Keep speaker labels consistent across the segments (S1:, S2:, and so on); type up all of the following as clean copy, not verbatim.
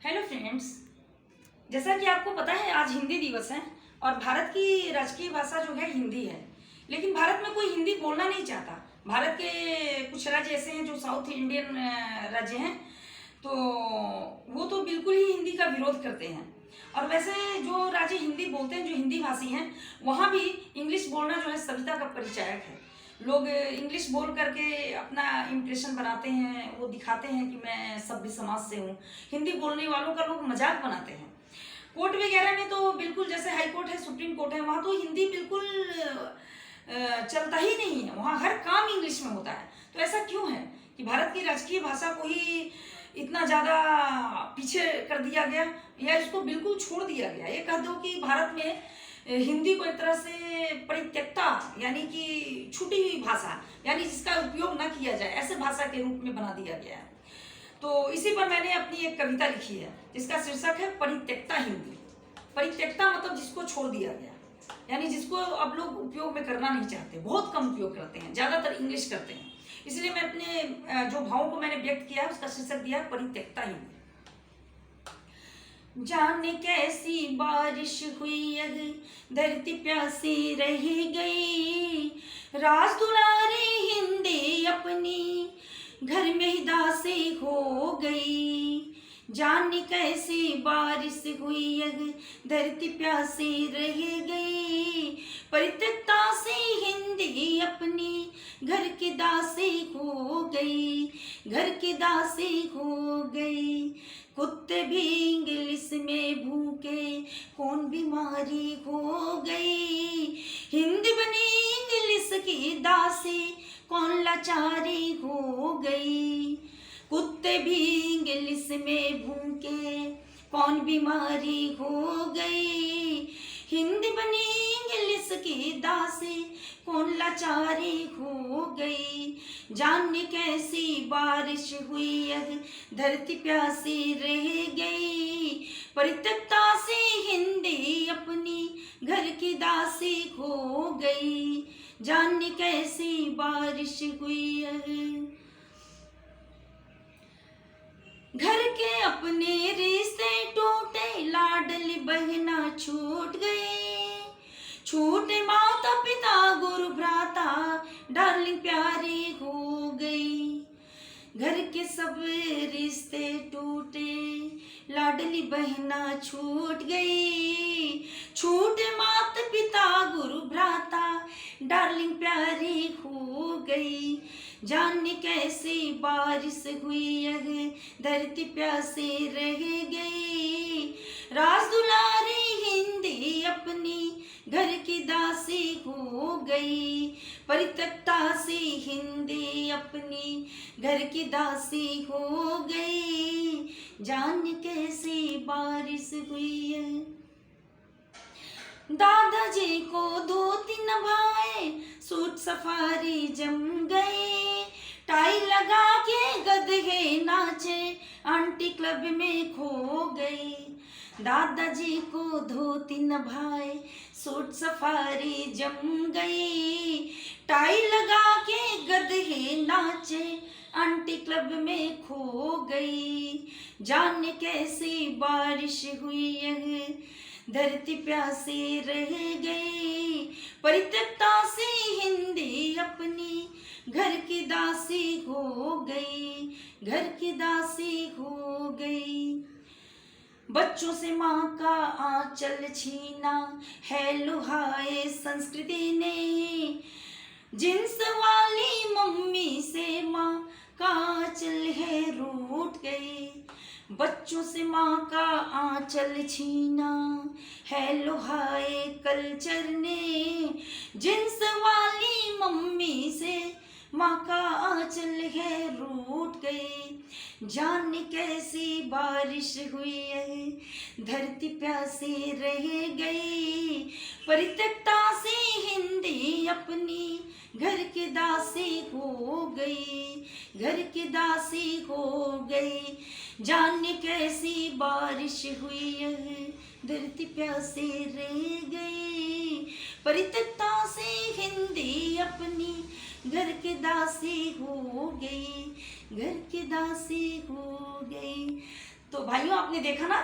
S1: Hello friends. जैसा कि आपको पता है आज हिंदी दिवस है और भारत की राजकीय भाषा जो है हिंदी है। लेकिन भारत में कोई हिंदी बोलना नहीं चाहता। भारत के कुछ राज्य ऐसे हैं जो साउथ इंडियन राज्य हैं, तो वो तो बिल्कुल ही हिंदी का विरोध करते हैं। और वैसे जो राज्य हिंदी बोलते हैं, जो हिंदी भाषी हैं, वहाँ भी इंग्लिश बोलना जो है सभ्यता का परिचायक है। लोग इंग्लिश बोल करके अपना इम्प्रेशन बनाते हैं, वो दिखाते हैं कि मैं सभ्य समाज से हूँ। हिंदी बोलने वालों का लोग मजाक बनाते हैं। कोर्ट वगैरह में तो बिल्कुल, जैसे हाई कोर्ट है, सुप्रीम कोर्ट है, वहाँ तो हिंदी बिल्कुल चलता ही नहीं है। वहाँ हर काम इंग्लिश में होता है। तो ऐसा क्यों है कि भारत की राजकीय भाषा को ही इतना ज़्यादा पीछे कर दिया गया या इसको बिल्कुल छोड़ दिया गया? ये कह दो कि भारत में हिंदी को एक तरह से परित्यक्ता, यानी कि छूटी हुई भाषा, यानी जिसका उपयोग ना किया जाए, ऐसे भाषा के रूप में बना दिया गया है। तो इसी पर मैंने अपनी एक कविता लिखी है जिसका शीर्षक है परित्यक्ता हिंदी। परित्यक्ता मतलब जिसको छोड़ दिया गया, यानी जिसको अब लोग उपयोग में करना नहीं चाहते, बहुत कम उपयोग करते हैं, ज़्यादातर इंग्लिश करते हैं। इसलिए मैं अपने जो भावों को मैंने व्यक्त किया है उसका शीर्षक दिया है परित्यक्ता हिंदी। जाने कैसी बारिश हुई यह धरती प्यासी रह गई, राज दुलारी हिंदी अपनी घर में ही दासी हो गई। जाने कैसी बारिश हुई यह धरती प्यासी रह गई, परित्यक्ता से हिंदी अपनी घर की दासी हो गई, घर की दासी हो गई। कुत्ते भी इंग्लिश में भूखे, कौन बीमारी हो गई, हिंदी बनी इंग्लिश की दासी, कौन लाचारी हो गई। कुत्ते भी इंग्लिश में भूखे, कौन बीमारी हो गई, हिंदी बनी इंग्लिश की दासी, कौन लाचारी हो गई। जाने कैसी बारिश हुई यह धरती प्यासी रह गई, परित्यक्ता से हिंदी अपनी घर की दासी हो गई। जाने कैसी बारिश हुई यह घर के अपने रिश्ते टूटे, लाडली बहना छूट गई, छूटे माता पिता गुरु भ्राता, डार्लिंग प्यारी हो गई। घर के सब रिश्ते टूटे, लाडली बहना छूट गई, छूटे माता पिता गुरु भ्राता, डार्लिंग प्यारी हो गई। जाने कैसी बारिश हुई यह धरती प्यासी रह गई, राज दुलारी हिंदी अपनी घर की दासी हो गई, परित्यक्ता से हिंदी अपनी घर की दासी हो गई। जाने कैसी बारिश हुई है। दादाजी को 2-3 भाई, सूट सफारी जम गए, टाई लगा के गधे नाचे, आंटी क्लब में खो गई। दादाजी को 2-3 भाई, सूट सफारी जम गई, टाई लगा के गधे नाचे, आंटी क्लब में खो गई। जाने कैसी बारिश हुई यह धरती प्यासी रह गई, परित्यक्ता से हिंदी अपनी घर की दासी हो गई, घर की दासी हो गई। बच्चों से माँ का आंचल छीना है लुहाए संस्कृति ने, जींस वाली मम्मी से माँ का आंचल है रूठ गई। बच्चों से माँ का आंचल छीना है लुहाए कल्चर ने, जींस वाली मम्मी से माँ का आंचल है रूठ गई। जाने कैसी बारिश हुई है धरती प्यासी रह गई, परित्यक्ता से हिंदी अपनी घर की दासी हो गई, घर की दासी हो गई। जाने कैसी बारिश हुई है धरती प्यासी रह गई, परित्यक्ता से हिंदी अपनी घर की दासी हो गई, घर की दासी हो गई। तो भाइयों, आपने देखा ना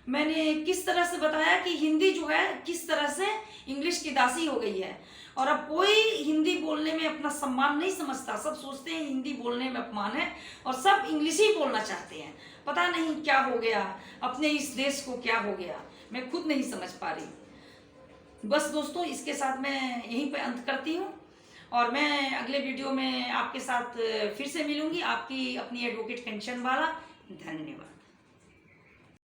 S1: मैंने किस तरह से बताया कि हिंदी जो है किस तरह से इंग्लिश की दासी हो गई है। और अब कोई हिंदी बोलने में अपना सम्मान नहीं समझता, सब सोचते हैं हिंदी बोलने में अपमान है और सब इंग्लिश ही बोलना चाहते हैं। पता नहीं क्या हो गया, अपने इस देश को क्या हो गया, मैं खुद नहीं समझ पा रही। बस दोस्तों, इसके साथ मैं यहीं पे अंत करती हूँ और मैं अगले वीडियो में आपके साथ फिर से मिलूंगी, आपकी अपनी एडवोकेट कंचन वाला। धन्यवाद।